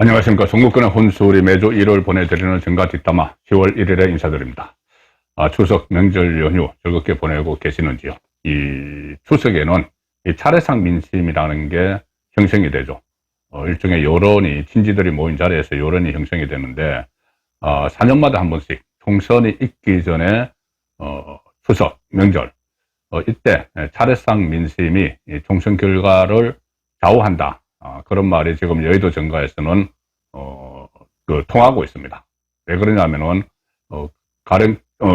안녕하십니까. 종국권의 혼술이 매주 1월 보내드리는 정가 뒷담화 10월 1일에 인사드립니다. 추석 명절 연휴 즐겁게 보내고 계시는지요? 이 추석에는 이 차례상 민심이라는 게 형성이 되죠. 일종의 여론이, 친지들이 모인 자리에서 여론이 형성이 되는데, 4년마다 한 번씩 총선이 있기 전에, 추석, 명절, 이때 차례상 민심이 이 총선 결과를 좌우한다. 그런 말이 지금 여의도 정가에서는 통하고 있습니다. 왜 그러냐면은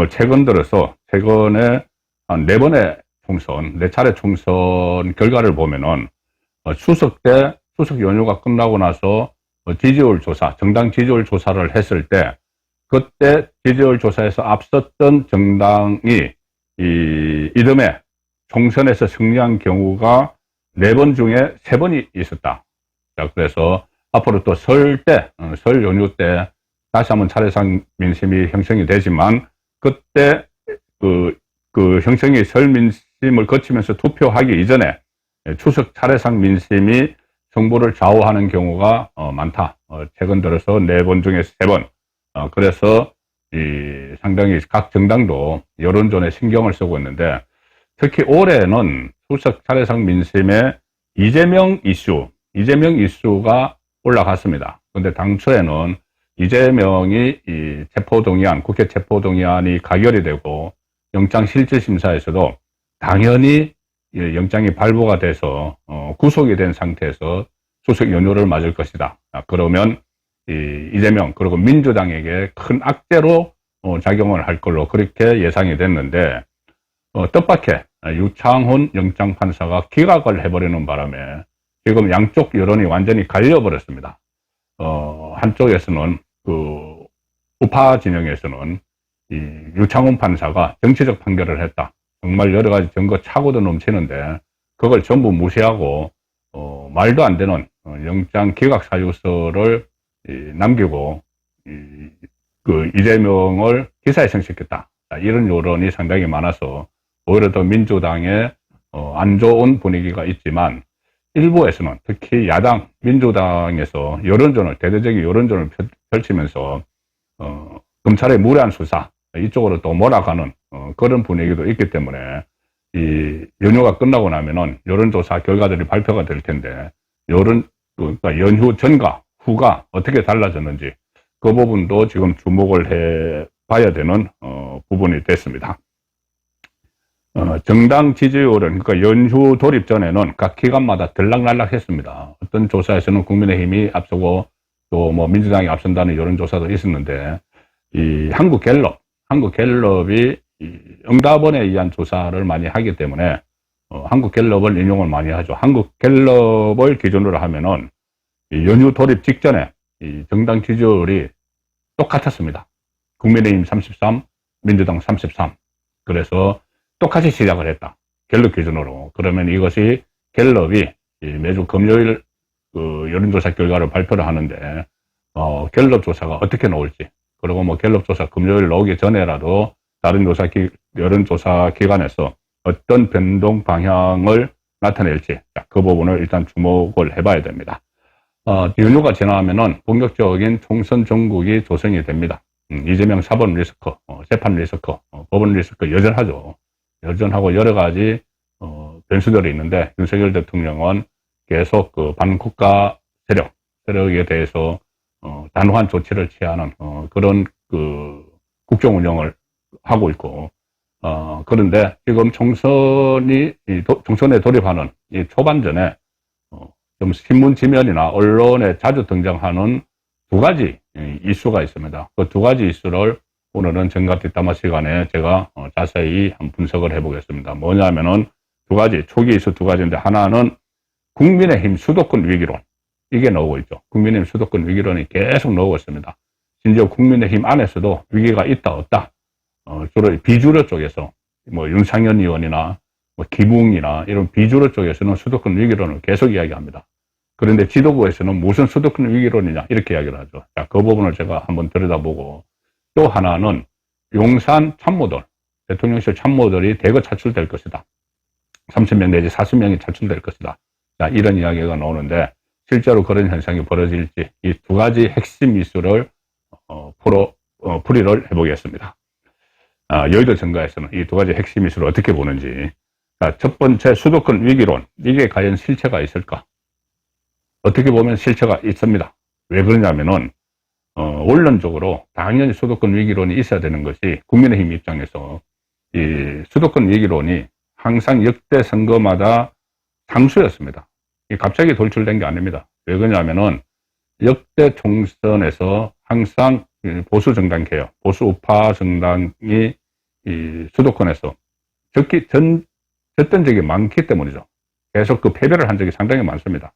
최근 들어서 최근에 한 4번의 총선, 4차례 총선 결과를 보면은 추석 때 추석 연휴가 끝나고 나서 지지율 조사, 정당 지지율 조사를 했을 때 그때 지지율 조사에서 앞섰던 정당이 이듬해 총선에서 승리한 경우가 4번 중에 3번이 있었다. 자, 그래서 앞으로 또 설 연휴 때 다시 한번 차례상 민심이 형성이 되지만 그때 그 형성이 설 민심을 거치면서 투표하기 이전에 추석 차례상 민심이 정부를 좌우하는 경우가 많다. 최근 들어서 4번 중에 3번. 그래서 상당히 각 정당도 여론전에 신경을 쓰고 있는데 특히 올해는 추석 차례상 민심에 이재명 이슈가 올라갔습니다. 그런데 당초에는 이재명이 국회 체포동의안이 가결이 되고 영장실질심사에서도 당연히 영장이 발부가 돼서 구속이 된 상태에서 추석 연휴를 맞을 것이다. 그러면 이재명 그리고 민주당에게 큰 악재로 작용을 할 걸로 그렇게 예상이 됐는데 뜻밖의 유창훈 영장판사가 기각을 해버리는 바람에 지금 양쪽 여론이 완전히 갈려버렸습니다. 한쪽에서는 우파 진영에서는 유창훈 판사가 정치적 판결을 했다. 정말 여러 가지 증거 차고도 넘치는데 그걸 전부 무시하고 말도 안 되는 영장 기각 사유서를 남기고 이재명을 기사회생시켰다. 이런 여론이 상당히 많아서 오히려 더 민주당에 안 좋은 분위기가 있지만 일부에서는 특히 야당 민주당에서 대대적인 여론전을 펼치면서 검찰의 무례한 수사 이쪽으로 또 몰아가는 그런 분위기도 있기 때문에 이 연휴가 끝나고 나면은 여론조사 결과들이 발표가 될 텐데 그러니까 연휴 전과 후가 어떻게 달라졌는지 그 부분도 지금 주목을 해 봐야 되는 부분이 됐습니다. 정당 지지율은 그러니까 연휴 돌입 전에는 각 기간마다 들락날락했습니다. 어떤 조사에서는 국민의힘이 앞서고 또 뭐 민주당이 앞선다는 여론조사도 있었는데 한국갤럽이 응답원에 의한 조사를 많이 하기 때문에 한국갤럽을 인용을 많이 하죠. 한국갤럽을 기준으로 하면은 연휴 돌입 직전에 정당 지지율이 똑같았습니다. 국민의힘 33, 민주당 33. 그래서 똑같이 시작을 했다. 갤럽 기준으로. 그러면 이것이 갤럽이 매주 금요일 여론조사 결과를 발표를 하는데, 갤럽 조사가 어떻게 나올지, 그리고 뭐 갤럽 조사 금요일 나오기 전에라도 다른 여론조사 기관에서 어떤 변동 방향을 나타낼지, 그 부분을 일단 주목을 해봐야 됩니다. 연휴가 지나면은 본격적인 총선 전국이 조성이 됩니다. 이재명 사법 리스크, 재판 리스크, 법원 리스크 여전하죠. 여전하고 여러 가지 변수들이 있는데 윤석열 대통령은 계속 반국가 세력에 대해서 단호한 조치를 취하는 그런 국정 운영을 하고 있고 그런데 지금 총선에 돌입하는 이 초반전에 좀 신문 지면이나 언론에 자주 등장하는 2가지 이슈가 있습니다. 그 2가지 이슈를 오늘은 정가 뒷담화 시간에 제가 자세히 한번 분석을 해보겠습니다. 뭐냐면은 초기 이슈 2가지인데 하나는 국민의힘 수도권 위기론. 이게 나오고 있죠. 국민의힘 수도권 위기론이 계속 나오고 있습니다. 심지어 국민의힘 안에서도 위기가 있다 없다. 주로 비주류 쪽에서 뭐 윤상현 의원이나 뭐 기붕이나 이런 비주류 쪽에서는 수도권 위기론을 계속 이야기합니다. 그런데 지도부에서는 무슨 수도권 위기론이냐 이렇게 이야기를 하죠. 자, 그 부분을 제가 한번 들여다보고 또 하나는 용산 참모들, 대통령실 참모들이 대거 차출될 것이다. 30명 내지 40명이 차출될 것이다. 자, 이런 이야기가 나오는데 실제로 그런 현상이 벌어질지 이 두 가지 핵심 이슈를 풀이를 해보겠습니다. 여의도 증가에서는 이 두 가지 핵심 이슈를 어떻게 보는지. 첫 번째, 수도권 위기론. 이게 과연 실체가 있을까? 어떻게 보면 실체가 있습니다. 왜 그러냐면은 원론적으로 당연히 수도권 위기론이 있어야 되는 것이 국민의힘 입장에서 이 수도권 위기론이 항상 역대 선거마다 상수였습니다. 갑자기 돌출된 게 아닙니다. 왜 그러냐면은 역대 총선에서 항상 보수 정당 개혁, 보수 우파 정당이 이 수도권에서 졌던 적이 많기 때문이죠. 계속 그 패배를 한 적이 상당히 많습니다.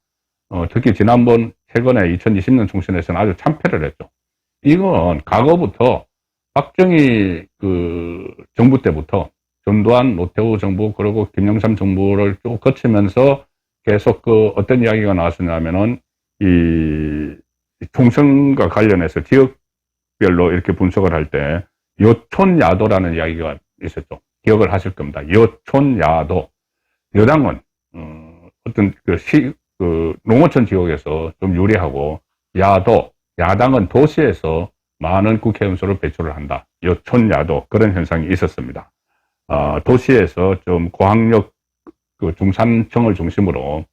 특히 지난번 최근에 2020년 총선에서는 아주 참패를 했죠. 이건 과거부터 박정희 정부 때부터 전두환, 노태우 정부, 그리고 김영삼 정부를 쭉 거치면서 계속 어떤 이야기가 나왔었냐면은 이 총선과 관련해서 지역별로 이렇게 분석을 할 때 여촌야도라는 이야기가 있었죠. 기억을 하실 겁니다. 여촌야도. 여당은 어떤 농어촌 지역에서 좀 유리하고 야당은 도시에서 많은 국회의원 수를 배출을 한다. 여촌야도 그런 현상이 있었습니다. 도시에서 좀 고학력 중산층을 중심으로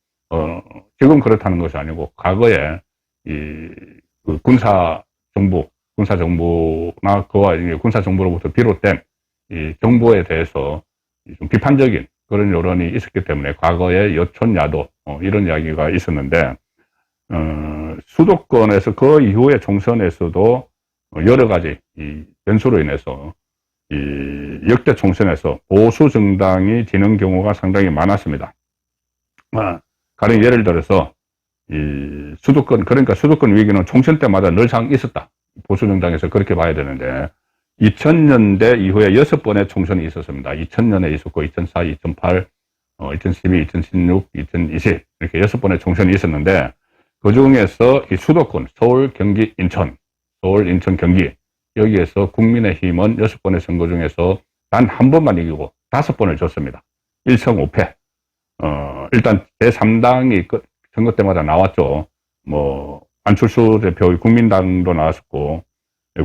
지금 그렇다는 것이 아니고 과거에 군사 정부나 그와 군사 정부로부터 비롯된 이 정부에 대해서 좀 비판적인 그런 여론이 있었기 때문에 과거에 여촌야도 이런 이야기가 있었는데 수도권에서 그 이후에 총선에서도 여러 가지 이 변수로 인해서 이 역대 총선에서 보수 정당이 지는 경우가 상당히 많았습니다. 가령 예를 들어서 이 그러니까 수도권 위기는 총선 때마다 늘상 있었다. 보수 정당에서 그렇게 봐야 되는데 2000년대 이후에 6번의 총선이 있었습니다. 2000년에 있었고 2004, 2008, 2012, 2016, 2020 이렇게 6번의 총선이 있었는데 그 중에서 이 수도권 서울, 경기, 인천, 서울, 인천, 경기 여기에서 국민의힘은 6번의 선거 중에서 단 한 번만 이기고 5번을 졌습니다. 1승 5패. 일단 제3당이 선거 때마다 나왔죠. 안철수 대표 국민당도 나왔었고,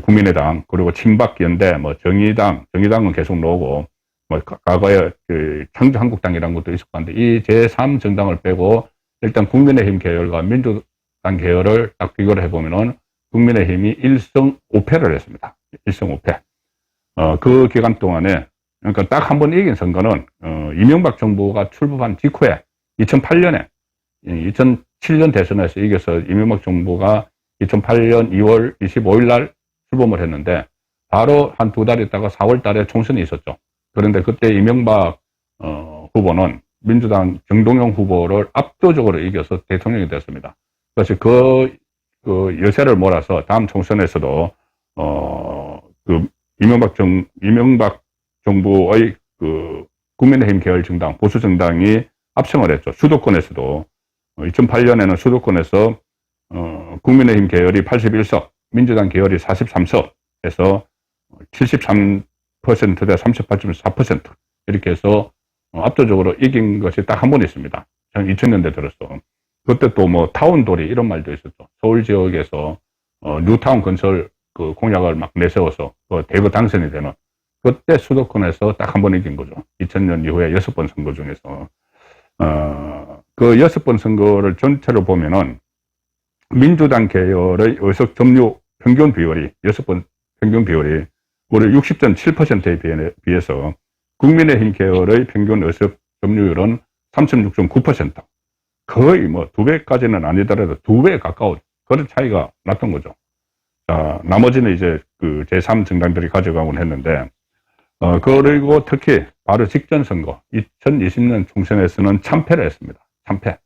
국민의당, 그리고 친박연대, 정의당은 계속 나오고, 과거에 창조한국당이라는 것도 있었고 한데, 이 제3정당을 빼고, 일단 국민의힘 계열과 민주당 계열을 딱 비교를 해보면은, 국민의힘이 1승 5패를 했습니다. 1승 5패. 그 기간 동안에, 그러니까 딱 한 번 이긴 선거는, 이명박 정부가 출범한 직후에, 2008년에, 2007년 대선에서 이겨서 이명박 정부가 2008년 2월 25일 날 출범을 했는데, 바로 한 두 달 있다가 4월 달에 총선이 있었죠. 그런데 그때 이명박, 후보는 민주당 정동영 후보를 압도적으로 이겨서 대통령이 됐습니다. 그래서 여세를 몰아서 다음 총선에서도, 이명박 정부의 국민의힘 계열 정당, 보수 정당이 압승을 했죠. 수도권에서도 2008년에는 수도권에서 국민의힘 계열이 81석, 민주당 계열이 43석 해서 73% 대 38.4% 이렇게 해서 압도적으로 이긴 것이 딱 한 번 있습니다. 2000년대 들어서. 그때 또 타운돌이 이런 말도 있었죠. 서울 지역에서 뉴타운 건설 공약을 막 내세워서 대거 당선이 되는 그때 수도권에서 딱 한 번 이긴 거죠. 2000년 이후에 6번 선거 중에서. 그 6번 선거를 전체로 보면은 민주당 계열의 의석 점유 평균 비율이 6번 평균 비율이 무려 60.7%에 비해서 국민의힘 계열의 평균 의석 점유율은 36.9%. 거의 2배까지는 아니더라도 2배에 가까운 그런 차이가 났던 거죠. 자, 나머지는 이제 제3 정당들이 가져가곤 했는데, 그리고 특히 바로 직전 선거, 2020년 총선에서는 참패를 했습니다. 참패.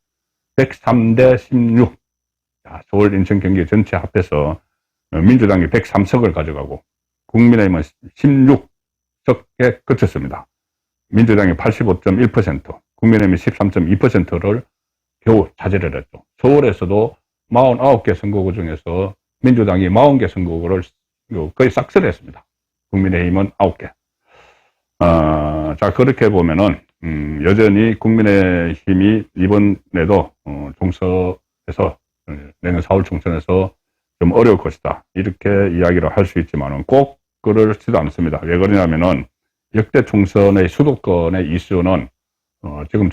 103대 16. 자, 서울, 인천, 경기 전체 합해서 민주당이 103석을 가져가고, 국민의힘은 16석에 그쳤습니다. 민주당이 85.1%, 국민의힘이 13.2%를 겨우 차지를 했죠. 서울에서도 49개 선거구 중에서 민주당이 40개 선거구를 거의 싹쓸이 했습니다. 국민의힘은 9개. 자, 그렇게 보면은, 여전히 국민의힘이 이번에도, 해서 내년 4월 총선에서 좀 어려울 것이다. 이렇게 이야기를 할 수 있지만은 꼭 그렇지도 않습니다. 왜 그러냐면은 역대 총선의 수도권의 이슈는 지금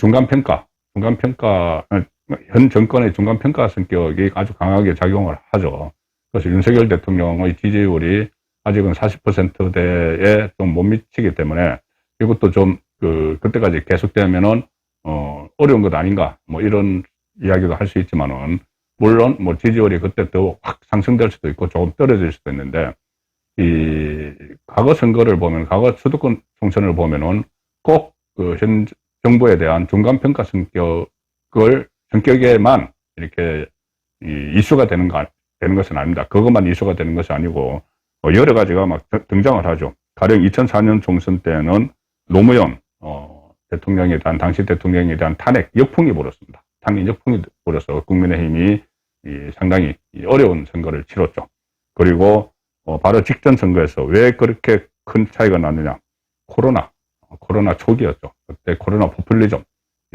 현 정권의 중간평가 성격이 아주 강하게 작용을 하죠. 그래서 윤석열 대통령의 지지율이 아직은 40%대에 좀 못 미치기 때문에 이것도 좀 그때까지 계속되면은 어려운 것 아닌가 뭐 이런 이야기도 할 수 있지만은 물론 뭐 지지율이 그때 더 확 상승될 수도 있고 조금 떨어질 수도 있는데 이 과거 선거를 보면 과거 수도권 총선을 보면은 꼭 현 정부에 대한 중간평가 성격에만 이렇게 이슈가 되는 것은 아닙니다. 그것만 이슈가 되는 것이 아니고 여러 가지가 막 등장을 하죠. 가령 2004년 총선 때는 노무현 당시 대통령에 대한 탄핵 역풍이 불었습니다. 탄핵 역풍이 불어서 국민의힘이 상당히 어려운 선거를 치렀죠. 그리고 바로 직전 선거에서 왜 그렇게 큰 차이가 났느냐. 코로나 초기였죠. 그때 코로나 포퓰리즘,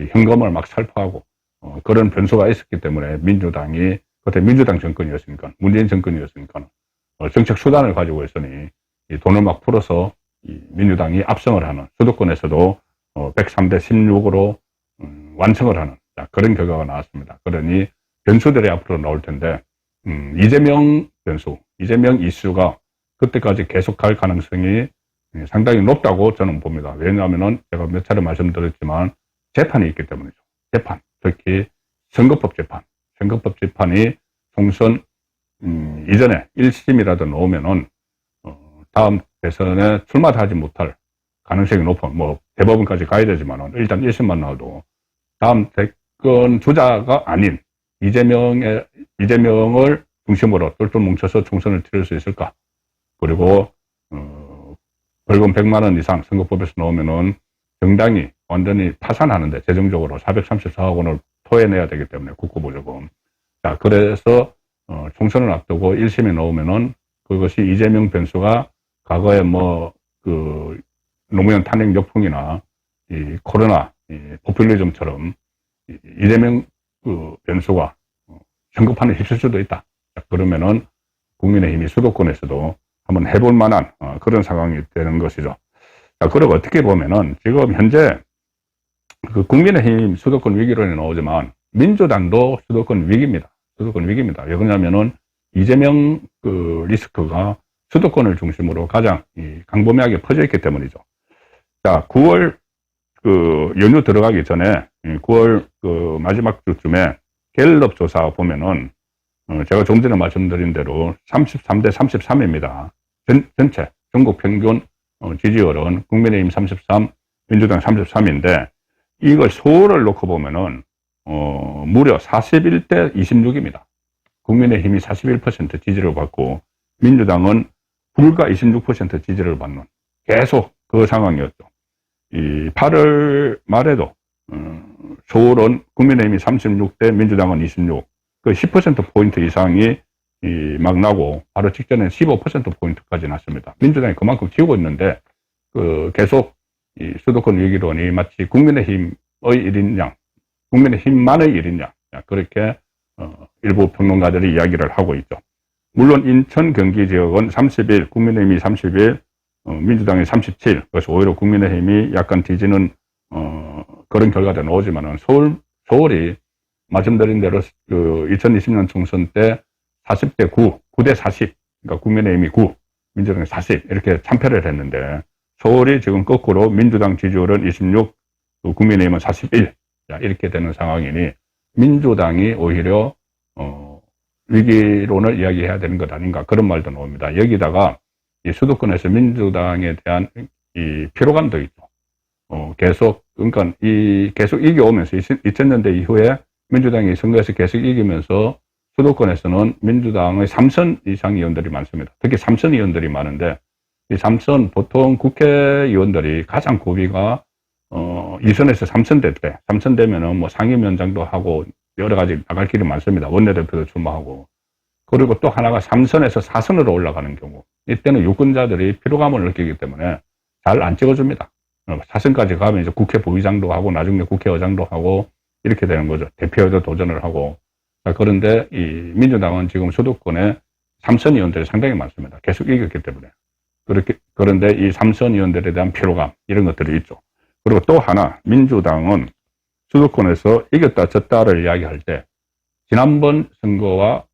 현금을 막 살포하고 그런 변수가 있었기 때문에 민주당이 그때 민주당 정권이었으니까 문재인 정권이었으니까 정책 수단을 가지고 있으니 돈을 막 풀어서 민주당이 압승을 하는 수도권에서도 103대 16으로 완승을 하는 그런 결과가 나왔습니다. 그러니 변수들이 앞으로 나올 텐데 이재명 이슈가 그때까지 계속 갈 가능성이 상당히 높다고 저는 봅니다. 왜냐하면은 제가 몇 차례 말씀드렸지만 재판이 있기 때문이죠. 특히 선거법 재판이 총선 이전에 1심이라도 나오면은 다음 대선에 출마도 하지 못할 가능성이 높은 뭐 대법원까지 가야 되지만은 일단 1심만 나와도 다음 대권 주자가 아닌 이재명을 중심으로 똘똘 뭉쳐서 총선을 치를 수 있을까? 그리고 벌금 100만 원 이상 선거법에서 나오면은 정당이 완전히 파산하는데 재정적으로 434억 원을 토해내야 되기 때문에 국고보조금. 자, 그래서 총선을 앞두고 1심에 나오면은 그것이 이재명 변수가 과거에 노무현 탄핵 역풍이나 이 코로나 포퓰리즘처럼 이재명 변수가 선거판에 휩쓸 수도 있다. 자, 그러면은 국민의힘이 수도권에서도 한번 해볼 만한 그런 상황이 되는 것이죠. 자, 그리고 어떻게 보면은 지금 현재 국민의힘 수도권 위기론이 나오지만 민주당도 수도권 위기입니다. 왜 그러냐면은 이재명 리스크가 수도권을 중심으로 가장 강범위하게 퍼져 있기 때문이죠. 자, 9월 연휴 들어가기 전에 9월 마지막 주쯤에 갤럽 조사 보면은 제가 좀 전에 말씀드린 대로 33대 33입니다. 전체 전국 평균 지지율은 국민의힘 33, 민주당 33인데 이걸 서울을 놓고 보면은 무려 41대 26입니다. 국민의힘이 41% 지지를 받고 민주당은 불과 26% 지지를 받는 계속 그 상황이었죠. 이 8월 말에도 서울은 국민의힘이 36대 민주당은 26, 그 10%포인트 이상이 막 나고 바로 직전에 15%포인트까지 났습니다. 민주당이 그만큼 튀고 있는데 계속 이 수도권 위기론이 마치 국민의힘의 일인양, 국민의힘만의 일인양 그렇게 일부 평론가들이 이야기를 하고 있죠. 물론 인천 경기 지역은 31, 국민의힘이 31, 민주당이 37, 그래서 오히려 국민의힘이 약간 뒤지는 그런 결과가 나오지만은 서울이 말씀드린 대로 2020년 총선 때 40대 9, 9대 40, 그러니까 국민의힘이 9, 민주당이 40 이렇게 참패를 했는데 서울이 지금 거꾸로 민주당 지지율은 26, 국민의힘은 41 이렇게 되는 상황이니 민주당이 오히려 위기론을 이야기해야 되는 것 아닌가 그런 말도 나옵니다. 여기다가 이 수도권에서 민주당에 대한 이 피로감도 있죠. 그러니까 계속 이겨오면서 2000년대 이후에 민주당이 선거에서 계속 이기면서 수도권에서는 민주당의 3선 이상 의원들이 많습니다. 특히 3선 의원들이 많은데 이 3선 보통 국회의원들이 가장 고비가 2선에서 3선 될 때, 3선 되면은 뭐 상임위원장도 하고 여러 가지 나갈 길이 많습니다. 원내대표도 출마하고. 그리고 또 하나가 3선에서 4선으로 올라가는 경우. 이때는 유권자들이 피로감을 느끼기 때문에 잘 안 찍어줍니다. 4선까지 가면 이제 국회 부의장도 하고 나중에 국회의장도 하고 이렇게 되는 거죠. 대표에도 도전을 하고 자, 그런데 이 민주당은 지금 수도권에 삼선 의원들이 상당히 많습니다. 계속 이겼기 때문에. 그런데 이 삼선 의원들에 대한 피로감, 이런 것들이 있죠. 그리고 또 하나, 민주당은 수도권에서 이겼다 졌다를 이야기할 때 지난번 선거와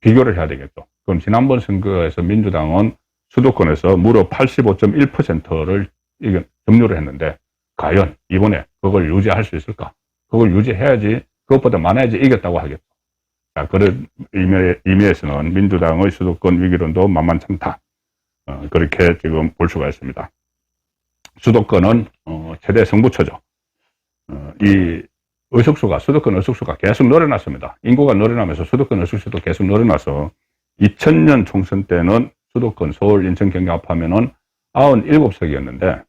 비교를 해야 되겠죠. 그럼 지난번 선거에서 민주당은 수도권에서 무려 85.1%를 점유를 했는데 과연 이번에 그걸 유지할 수 있을까? 그걸 유지해야지, 그것보다 많아야지 이겼다고 하겠죠. 자, 그런 의미에서는 민주당의 수도권 위기론도 만만찮다. 그렇게 지금 볼 수가 있습니다. 수도권은 최대 승부처죠. 이 수도권 의석수가 계속 늘어났습니다. 인구가 늘어나면서 수도권 의석수도 계속 늘어나서 2000년 총선 때는 수도권 서울, 인천, 경기 합하면은 97석이었는데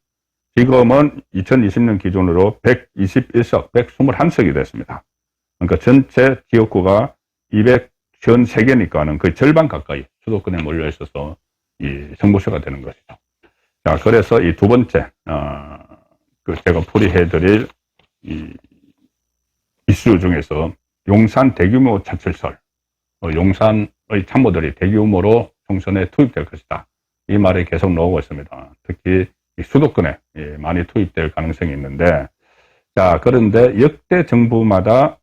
지금은 2020년 기준으로 121석, 121석이 됐습니다. 그러니까 전체 지역구가 253개니까는 거의 절반 가까이 수도권에 몰려 있어서 이 승부처가 되는 것이죠. 자, 그래서 이 두 번째, 제가 풀이해드릴 이 이슈 중에서 용산 대규모 차출설, 용산의 참모들이 대규모로 총선에 투입될 것이다. 이 말이 계속 나오고 있습니다. 특히 수도권에 많이 투입될 가능성이 있는데, 자, 그런데 역대 정부마다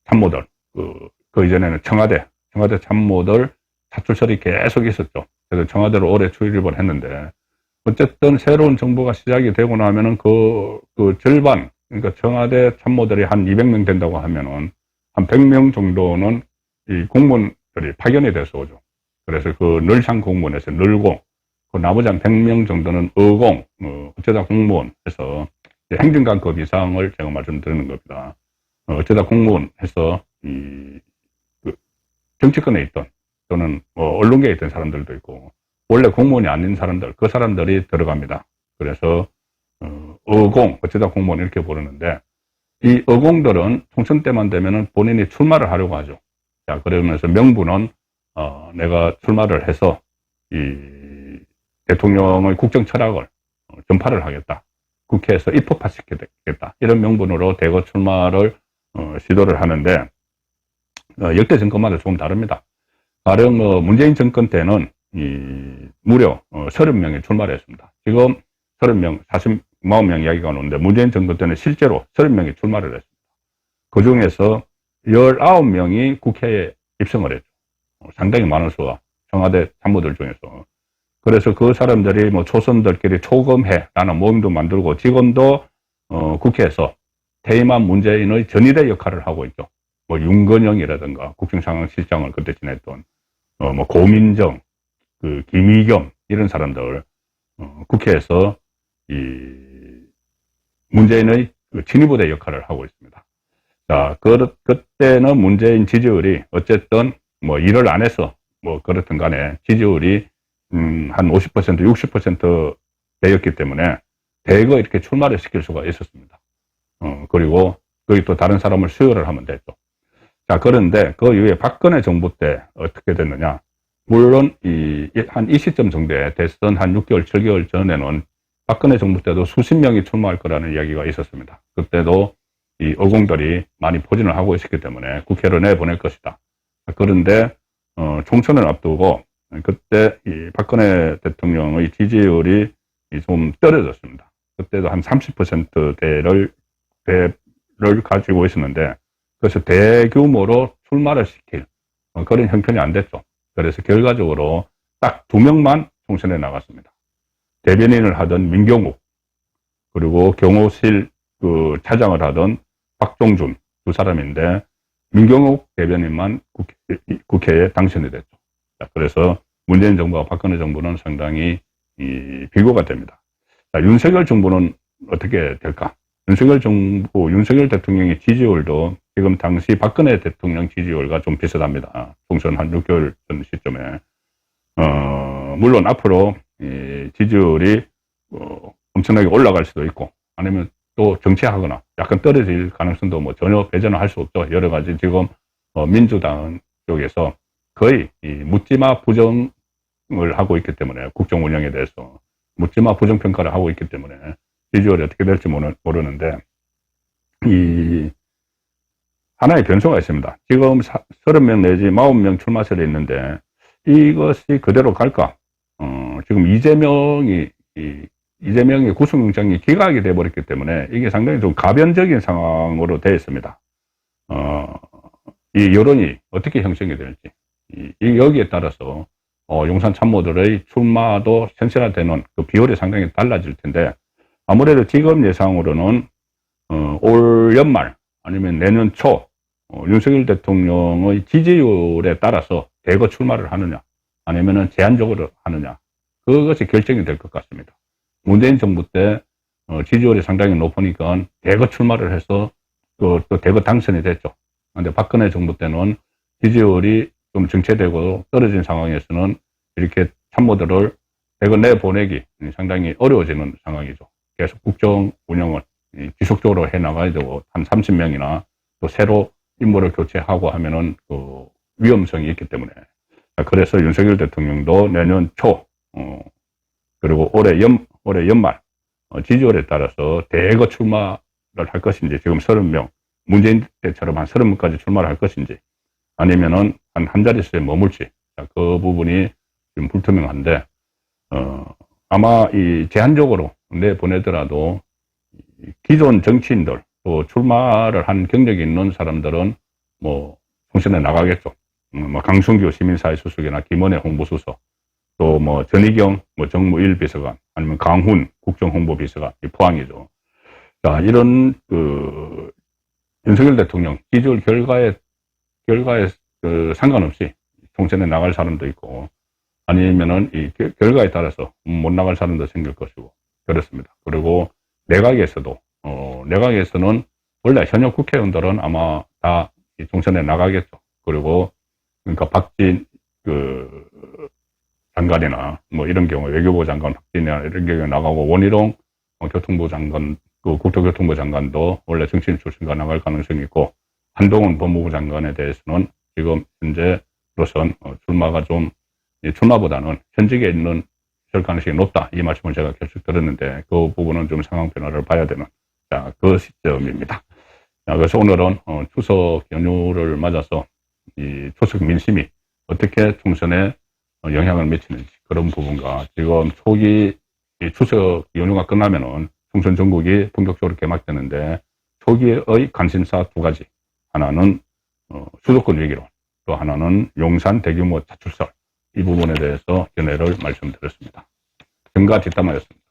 참모들, 그 이전에는 청와대 참모들 차출설이 계속 있었죠. 그래서 청와대로 오래 출입을 했는데, 어쨌든 새로운 정부가 시작이 되고 나면은 그 절반, 그러니까 청와대 참모들이 한 200명 된다고 하면은 한 100명 정도는 이 공무원들이 파견이 돼서 오죠. 그래서 그 늘상 공무원에서 늘공, 그 나머지 한 100명 정도는 의공, 어쩌다 공무원 해서 행정관급 이상을 제가 말씀드리는 겁니다. 어쩌다 공무원 해서 정치권에 있던 또는 언론계에 있던 사람들도 있고 원래 공무원이 아닌 사람들, 그 사람들이 들어갑니다. 그래서 의공, 어쩌다 공무원 이렇게 부르는데 이 의공들은 총선 때만 되면은 본인이 출마를 하려고 하죠. 자, 그러면서 명분은 내가 출마를 해서 이 대통령의 국정 철학을 전파를 하겠다. 국회에서 입법화시키겠다. 이런 명분으로 대거 출마를 시도를 하는데 역대 정권마다 조금 다릅니다. 가령 문재인 정권 때는 무려 30명이 출마를 했습니다. 지금 30명, 40명 이야기가 나오는데 문재인 정권 때는 실제로 30명이 출마를 했습니다. 그 중에서 19명이 국회에 입성을 했죠. 상당히 많은 수가 청와대 참모들 중에서. 그래서 그 사람들이 초선들끼리 초검회라는 모임도 만들고 지금도 국회에서 퇴임한 문재인의 전위대 역할을 하고 있죠. 윤건영이라든가 국정상황실장을 그때 지냈던 고민정, 김의겸 이런 사람들 국회에서 이 문재인의 친위부대 역할을 하고 있습니다. 자, 그때는 문재인 지지율이 어쨌든 일을 안 해서 그렇든 간에 지지율이 한 50%, 60% 되었기 때문에 대거 이렇게 출마를 시킬 수가 있었습니다. 그리고 거기 또 다른 사람을 수혈을 하면 됐죠. 자, 그런데 그 이후에 박근혜 정부 때 어떻게 됐느냐. 물론 한 이 시점 정도에 대선 한 6개월, 7개월 전에는 박근혜 정부 때도 수십 명이 출마할 거라는 이야기가 있었습니다. 그때도 이 의공들이 많이 포진을 하고 있었기 때문에 국회로 내보낼 것이다. 그런데 총선을 앞두고 그때 이 박근혜 대통령의 지지율이 좀 떨어졌습니다. 그때도 한 30%대를 가지고 있었는데 그래서 대규모로 출마를 시킬 그런 형편이 안 됐죠. 그래서 결과적으로 딱 2명만 총선에 나갔습니다. 대변인을 하던 민경욱 그리고 경호실 차장을 하던 박종준 두 사람인데 민경욱 대변인만 국회에 당선이 됐죠. 그래서 문재인 정부와 박근혜 정부는 상당히 비교가 됩니다. 자, 윤석열 정부는 어떻게 될까? 윤석열 대통령의 지지율도 지금 당시 박근혜 대통령 지지율과 좀 비슷합니다. 총선 한 6개월 전 시점에. 물론 앞으로 지지율이 엄청나게 올라갈 수도 있고 아니면 또 정체하거나 약간 떨어질 가능성도 전혀 배제는 할 수 없죠. 여러 가지 지금 민주당 쪽에서 거의 묻지마 부정을 하고 있기 때문에 국정 운영에 대해서 묻지마 부정평가를 하고 있기 때문에 지지율이 어떻게 될지 모르는데 하나의 변수가 있습니다. 지금 30명 내지 40명 출마설이 있는데 이것이 그대로 갈까? 지금 이재명의 구속영장이 기각이 돼버렸기 때문에 이게 상당히 좀 가변적인 상황으로 되어 있습니다. 이 여론이 어떻게 형성이 될지, 여기에 따라서 용산 참모들의 출마도 현실화되는 그 비율이 상당히 달라질 텐데, 아무래도 지금 예상으로는 올 연말 아니면 내년 초 윤석열 대통령의 지지율에 따라서 대거 출마를 하느냐 아니면은 제한적으로 하느냐, 그것이 결정이 될 것 같습니다. 문재인 정부 때 지지율이 상당히 높으니까 대거 출마를 해서 또 대거 당선이 됐죠. 그런데 박근혜 정부 때는 지지율이 좀 정체되고 떨어진 상황에서는 이렇게 참모들을 대거 내보내기 상당히 어려워지는 상황이죠. 계속 국정 운영을 지속적으로 해나가야 되고, 한 30명이나 또 새로 인물을 교체하고 하면은 그 위험성이 있기 때문에, 그래서 윤석열 대통령도 내년 초 그리고 올해 연말 지지율에 따라서 대거 출마를 할 것인지, 지금 30명 문재인 때처럼 한 30명까지 출마를 할 것인지, 아니면은 한 자릿수에 머물지, 그 부분이 지금 불투명한데, 아마 이 제한적으로 내보내더라도 기존 정치인들, 또 출마를 한 경력이 있는 사람들은 뭐 총선에 나가겠죠. 뭐 강승규 시민사회수석이나 김은혜 홍보수석, 또 뭐 전희경 정무 1비서관, 아니면 강훈 국정홍보비서관, 이 포항이죠. 자, 이런 윤석열 대통령 지지율 결과에 상관없이 총선에 나갈 사람도 있고, 아니면은 이 결과에 따라서 못 나갈 사람도 생길 것이고 그렇습니다. 그리고 내각에서는 원래 현역 국회의원들은 아마 다 총선에 나가겠죠. 그리고 그러니까 박진 장관이나 뭐 이런 경우, 외교부 장관 박진이나 이런 경우에 나가고, 원희룡 교통부 장관, 국토교통부 장관도 원래 정치인 출신과 나갈 가능성이 있고, 한동훈 법무부 장관에 대해서는 지금 현재로선 출마가 좀, 출마보다는 현직에 있는 가능성이 높다, 이 말씀을 제가 계속 들었는데, 그 부분은 좀 상황 변화를 봐야 되는 그 시점입니다. 그래서 오늘은 추석 연휴를 맞아서 이 추석 민심이 어떻게 총선에 영향을 미치는지, 그런 부분과 지금 초기 추석 연휴가 끝나면은 총선 전국이 본격적으로 개막되는데, 초기의 관심사 두 가지, 하나는 수도권 위기론, 또 하나는 용산 대규모 자출설, 이 부분에 대해서 견해를 말씀드렸습니다. 정가 뒷담화였습니다.